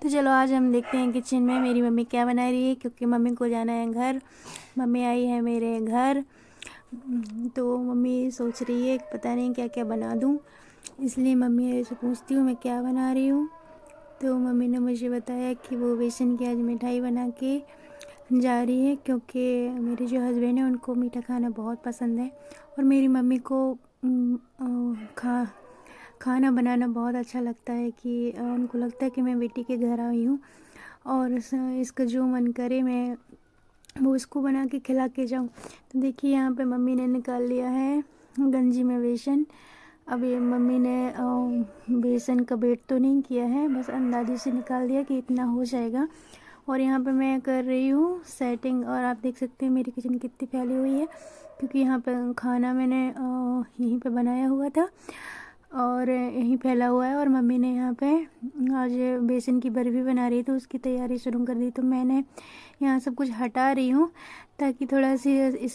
तो चलो आज हम देखते हैं किचन में मेरी मम्मी क्या बना रही है, क्योंकि मम्मी को जाना है घर। मम्मी आई है मेरे घर। तो मम्मी सोच रही है कि पता नहीं क्या क्या बना दूँ, इसलिए मम्मी से पूछती हूँ मैं क्या बना रही हूँ। तो मम्मी ने मुझे बताया कि वो बेसन की आज मिठाई बना के जा रही है, क्योंकि मेरे जो हस्बैंड हैं उनको मीठा खाना बहुत पसंद है और मेरी मम्मी को खाना बनाना बहुत अच्छा लगता है। कि उनको लगता है कि मैं बेटी के घर आई हूँ और इसका जो मन करे मैं वो इसको बना के खिला के जाऊँ। तो देखिए यहाँ पे मम्मी ने निकाल लिया है गंजी में बेसन। अब ये मम्मी ने बेसन का वेट तो नहीं किया है, बस अंदाजे से निकाल दिया कि इतना हो जाएगा। और यहाँ पे मैं कर रही हूँ सेटिंग, और आप देख सकते हैं मेरी किचन कितनी फैली हुई है, क्योंकि यहाँ पे खाना मैंने यहीं पे बनाया हुआ था और यहीं फैला हुआ है। और मम्मी ने यहाँ पे आज बेसन की बर्फी बना रही तो उसकी तैयारी शुरू कर दी। तो मैंने यहाँ सब कुछ हटा रही हूँ ताकि थोड़ा सी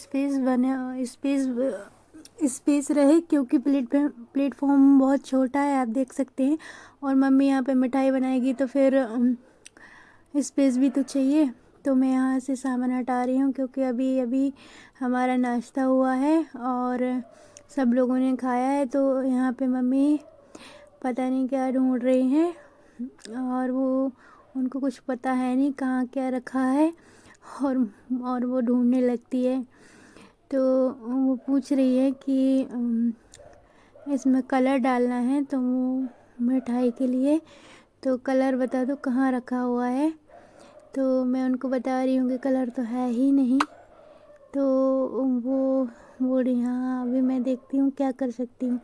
स्पेस रहे, क्योंकि प्लेटफॉर्म बहुत छोटा है, आप देख सकते हैं। और मम्मी यहाँ पे मिठाई बनाएगी तो फिर स्पेस भी तो चाहिए। तो मैं यहाँ से सामान हटा रही हूँ, क्योंकि अभी अभी हमारा नाश्ता हुआ है और सब लोगों ने खाया है। तो यहाँ पे मम्मी पता नहीं क्या ढूंढ रही हैं और वो उनको कुछ पता है नहीं कहाँ क्या रखा है, और वो ढूंढने लगती है। तो वो पूछ रही है कि इसमें कलर डालना है तो वो मिठाई के लिए, तो कलर बता दो कहाँ रखा हुआ है। तो मैं उनको बता रही हूँ कि कलर तो है ही नहीं। तो वो बोल रही हाँ अभी मैं देखती हूँ क्या कर सकती हूँ।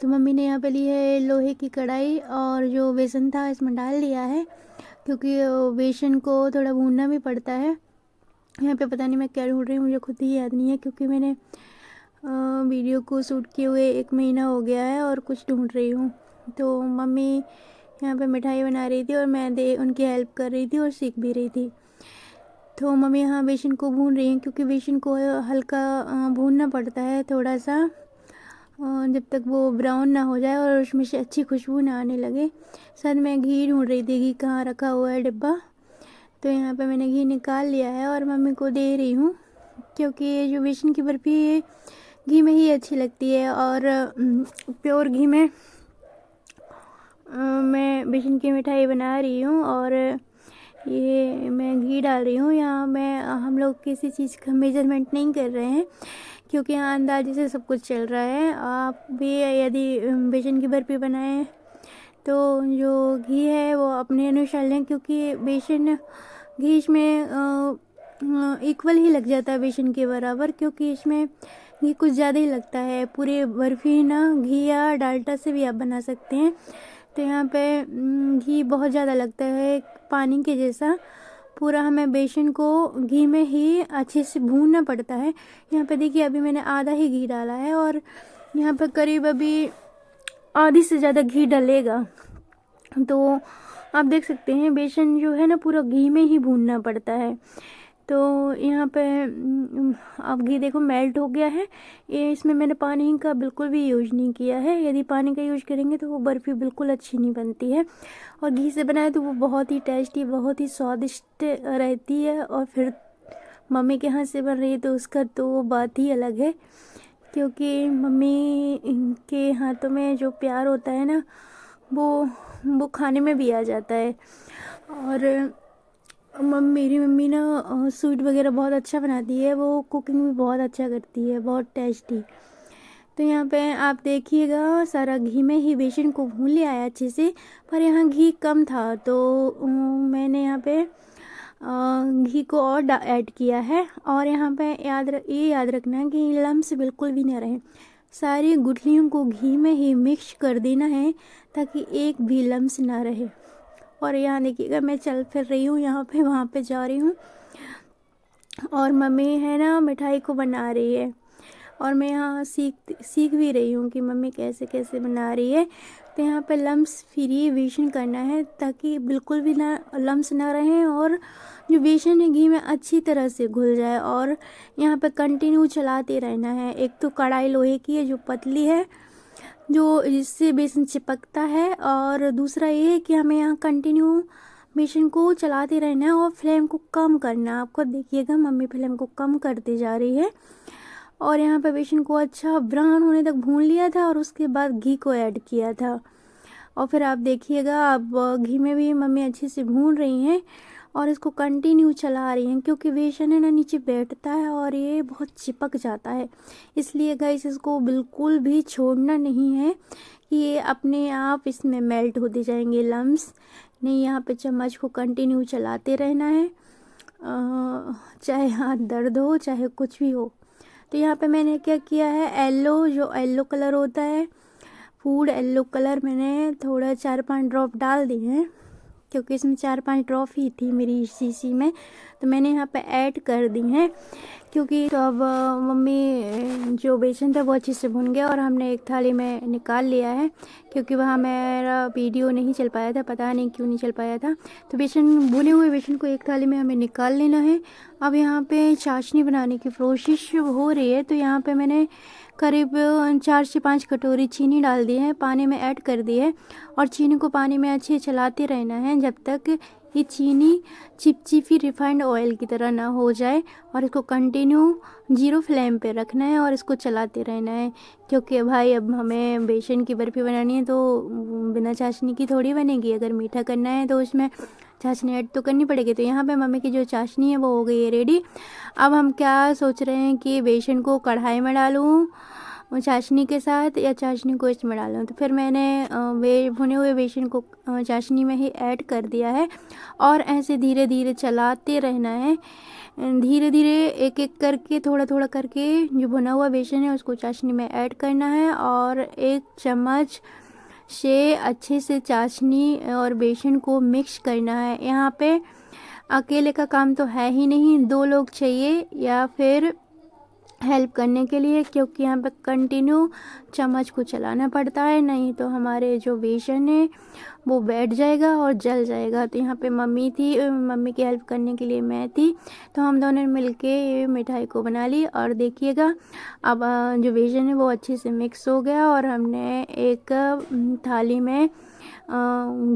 तो मम्मी ने यहाँ पे ली है लोहे की कढ़ाई और जो बेसन था इसमें डाल दिया है, क्योंकि बेसन को थोड़ा भूनना भी पड़ता है। यहाँ पे पता नहीं मैं क्या ढूंढ रही हूँ, मुझे खुद ही याद नहीं है, क्योंकि मैंने वीडियो को शूट किए हुए 1 महीना हो गया है और कुछ ढूंढ रही हूँ। तो मम्मी यहाँ पे मिठाई बना रही थी और मैं उनकी हेल्प कर रही थी और सीख भी रही थी। तो मम्मी यहाँ बेसन को भून रही हैं, क्योंकि बेसन को हल्का भूनना पड़ता है थोड़ा सा, जब तक वो ब्राउन ना हो जाए और उसमें से अच्छी खुशबू ना आने लगे। साथ में घी ढूंढ रही थी, घी कहाँ रखा हुआ है डिब्बा। तो यहाँ पे मैंने घी निकाल लिया है और मम्मी को दे रही हूँ, क्योंकि ये जो बेसन की बर्फ़ी है घी में ही अच्छी लगती है। और प्योर घी में मैं बेसन की मिठाई बना रही हूँ और ये मैं घी डाल रही हूँ। यहाँ मैं हम लोग किसी चीज़ का मेजरमेंट नहीं कर रहे हैं, क्योंकि यहाँ अंदाजे से सब कुछ चल रहा है। आप भी यदि बेसन की बर्फ़ी बनाएं तो जो घी है वो अपने अनुसार लें, क्योंकि बेसन घी इसमें इक्वल ही लग जाता है बेसन के बराबर, क्योंकि इसमें घी कुछ ज़्यादा ही लगता है। पूरी बर्फ़ी ना घी या डालडा से भी आप बना सकते हैं। तो यहाँ पे घी बहुत ज़्यादा लगता है, पानी के जैसा। पूरा हमें बेसन को घी में ही अच्छे से भूनना पड़ता है। यहाँ पे देखिए अभी मैंने आधा ही घी डाला है और यहाँ पे करीब अभी आधी से ज़्यादा घी डलेगा। तो आप देख सकते हैं बेसन जो है ना पूरा घी में ही भूनना पड़ता है। तो यहाँ पे अब घी देखो मेल्ट हो गया है। ये इसमें मैंने पानी का बिल्कुल भी यूज नहीं किया है, यदि पानी का यूज करेंगे तो वो बर्फ़ी बिल्कुल अच्छी नहीं बनती है। और घी से बनाए तो वो बहुत ही टेस्टी, बहुत ही स्वादिष्ट रहती है। और फिर मम्मी के हाथ से बन रही है तो उसका तो बात ही अलग है, क्योंकि मम्मी के हाथों में जो प्यार होता है ना वो खाने में भी आ जाता है। और मेरी मम्मी ना स्वीट वगैरह बहुत अच्छा बनाती है, वो कुकिंग भी बहुत अच्छा करती है, बहुत टेस्टी। तो यहाँ पे आप देखिएगा सारा घी में ही बेसन को भून लिया है अच्छे से, पर यहाँ घी कम था तो मैंने यहाँ पे घी को और ऐड किया है। और यहाँ पे ये याद रखना है कि लम्स बिल्कुल भी ना रहे। सारी गुठलियों को घी में ही मिक्स कर देना है ताकि एक भी लम्स ना रहे। और यहाँ देखिएगा मैं चल फिर रही हूँ, यहाँ पे वहाँ पे जा रही हूँ, और मम्मी है ना मिठाई को बना रही है और मैं यहाँ सीख भी रही हूँ कि मम्मी कैसे कैसे बना रही है। तो यहाँ पे लम्स फ्री बेसन करना है ताकि बिल्कुल भी ना लम्स ना रहें और जो बेसन है घी में अच्छी तरह से घुल जाए। और यहाँ पे कंटिन्यू चलाते रहना है। एक तो कढ़ाई लोहे की है जो पतली है, जो जिससे बेसन चिपकता है, और दूसरा ये है कि हमें यहाँ कंटिन्यू बेसन को चलाते रहना है और फ्लेम को कम करना है। आपको देखिएगा मम्मी फ्लेम को कम करती जा रही है। और यहाँ पे बेसन को अच्छा ब्राउन होने तक भून लिया था और उसके बाद घी को ऐड किया था। और फिर आप देखिएगा अब घी में भी मम्मी अच्छे से भून रही हैं और इसको कंटिन्यू चला रही हैं, क्योंकि बेसन है ना नीचे बैठता है और ये बहुत चिपक जाता है। इसलिए गाइस इसको बिल्कुल भी छोड़ना नहीं है कि ये अपने आप इसमें मेल्ट होते जाएंगे लम्स। नहीं, यहाँ पे चम्मच को कंटिन्यू चलाते रहना है, चाहे हाथ दर्द हो चाहे कुछ भी हो। तो यहाँ पे मैंने क्या किया है, जो येलो कलर होता है, फूड येलो कलर, मैंने थोड़ा 4-5 ड्रॉप डाल दिए हैं, क्योंकि इसमें 4-5 ड्रॉप ही थी मेरी शीशी में, तो मैंने यहाँ पे ऐड कर दी हैं। क्योंकि तो अब मम्मी जो बेसन था वो अच्छे से भुन गया और हमने एक थाली में निकाल लिया है, क्योंकि वहाँ मेरा वीडियो नहीं चल पाया था, पता नहीं क्यों नहीं चल पाया था। तो भुने हुए बेसन को एक थाली में हमें निकाल लेना है। अब यहाँ पे चाशनी बनाने की कोशिश हो रही है, तो यहाँ पे मैंने करीब 4 से 5 कटोरी चीनी डाल दी है, पानी में ऐड कर दी है और चीनी को पानी में अच्छे चलाते रहना है जब तक ये चीनी चिपचिपी रिफाइंड ऑयल की तरह ना हो जाए। और इसको कंटिन्यू 0 फ्लेम पे रखना है और इसको चलाते रहना है, क्योंकि भाई अब हमें बेसन की बर्फ़ी बनानी है तो बिना चाशनी की थोड़ी बनेगी। अगर मीठा करना है तो उसमें चाशनी ऐड तो करनी पड़ेगी। तो यहाँ पे मम्मी की जो चाशनी है वो हो गई है रेडी। अब हम क्या सोच रहे हैं कि बेसन को कढ़ाई में डालूँ चाशनी के साथ या चाशनी को इसमें डालूँ। तो फिर मैंने भुने हुए बेसन को चाशनी में ही ऐड कर दिया है और ऐसे धीरे धीरे चलाते रहना है। धीरे धीरे एक एक करके थोड़ा थोड़ा करके जो भुना हुआ बेसन है उसको चाशनी में ऐड करना है और 1 चम्मच से अच्छे से चाशनी और बेसन को मिक्स करना है। यहाँ पे अकेले का काम तो है ही नहीं, 2 लोग चाहिए या फिर हेल्प करने के लिए, क्योंकि यहाँ पे कंटिन्यू चम्मच को चलाना पड़ता है, नहीं तो हमारे जो बेसन है वो बैठ जाएगा और जल जाएगा। तो यहाँ पे मम्मी थी, मम्मी की हेल्प करने के लिए मैं थी, तो हम दोनों ने मिलके ये मिठाई को बना ली। और देखिएगा अब जो बेसन है वो अच्छे से मिक्स हो गया और हमने एक थाली में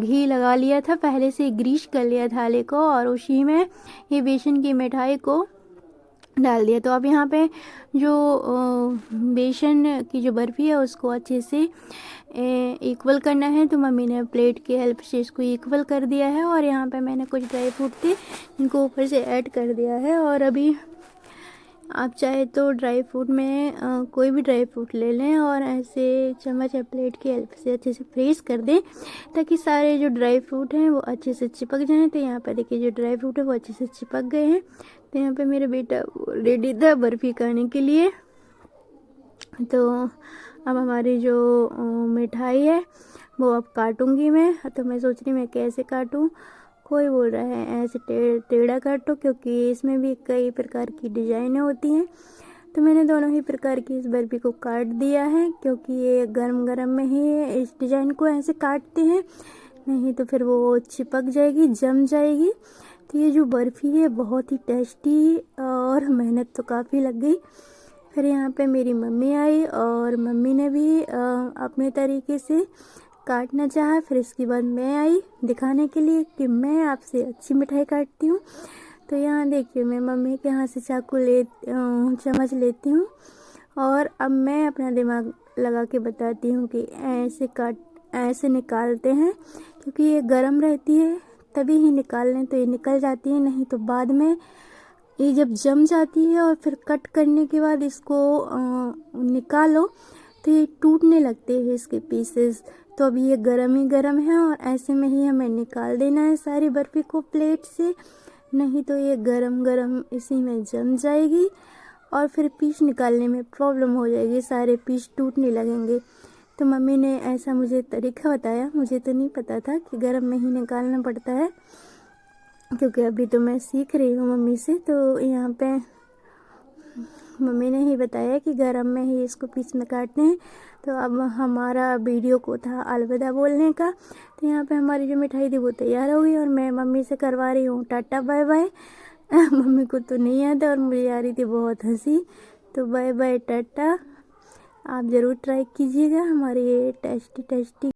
घी लगा लिया था, पहले से ग्रीस कर लिया थाली को और उसी में ये बेसन की मिठाई को डाल दिया। तो अब यहाँ पे जो बेसन की जो बर्फ़ी है उसको अच्छे से इक्वल करना है। तो मम्मी ने प्लेट की हेल्प से इसको इक्वल कर दिया है और यहाँ पे मैंने कुछ ड्राई फ्रूट थे इनको ऊपर से ऐड कर दिया है। और अभी आप चाहे तो ड्राई फ्रूट में कोई भी ड्राई फ्रूट ले लें और ऐसे चम्मच या प्लेट की हेल्प से अच्छे से प्रेस कर दें, ताकि सारे जो ड्राई फ्रूट हैं वो अच्छे से चिपक जाएं। तो यहाँ पर देखिए जो ड्राई फ्रूट है वो अच्छे से चिपक गए हैं। तो यहाँ पे मेरा बेटा रेडी था बर्फ़ी खाने के लिए। तो अब हमारी जो मिठाई है वो अब काटूंगी मैं। तो मैं सोच रही मैं कैसे काटूं, कोई बोल रहा है ऐसे टेढ़ा काटो, क्योंकि इसमें भी कई प्रकार की डिज़ाइनें होती हैं। तो मैंने दोनों ही प्रकार की इस बर्फ़ी को काट दिया है, क्योंकि ये गरम गरम में ही इस डिज़ाइन को ऐसे काटते हैं, नहीं तो फिर वो चिपक जाएगी, जम जाएगी। तो ये जो बर्फ़ी है बहुत ही टेस्टी और मेहनत तो काफ़ी लग गई। फिर यहाँ पे मेरी मम्मी आई और मम्मी ने भी अपने तरीके से काटना चाहा। फिर इसके बाद मैं आई दिखाने के लिए कि मैं आपसे अच्छी मिठाई काटती हूँ। तो यहाँ देखिए मैं मम्मी के हाथ से चम्मच लेती हूँ और अब मैं अपना दिमाग लगा के बताती हूँ कि ऐसे निकालते हैं, क्योंकि ये गर्म रहती है तभी ही निकाल लें तो ये निकल जाती है, नहीं तो बाद में ये जब जम जाती है और फिर कट करने के बाद इसको निकालो तो ये टूटने लगते हैं इसके पीसेस। तो अभी ये गरम ही गरम है और ऐसे में ही हमें निकाल देना है सारी बर्फ़ी को प्लेट से, नहीं तो ये गरम गरम इसी में जम जाएगी और फिर पीस निकालने में प्रॉब्लम हो जाएगी, सारे पीस टूटने लगेंगे। तो मम्मी ने ऐसा मुझे तरीका बताया, मुझे तो नहीं पता था कि गरम में ही निकालना पड़ता है, क्योंकि अभी तो मैं सीख रही हूँ मम्मी से। तो यहाँ पे मम्मी ने ही बताया कि गरम में ही इसको पीस में काटते हैं। तो अब हमारा वीडियो को था अलविदा बोलने का। तो यहाँ पे हमारी जो मिठाई थी वो तैयार हो गई और मैं मम्मी से करवा रही हूँ टाटा बाय बाय। मम्मी को तो नहीं आता और मुझे आ रही थी बहुत हंसी। तो बाय बाय टाटा, आप ज़रूर ट्राई कीजिएगा हमारे ये टेस्टी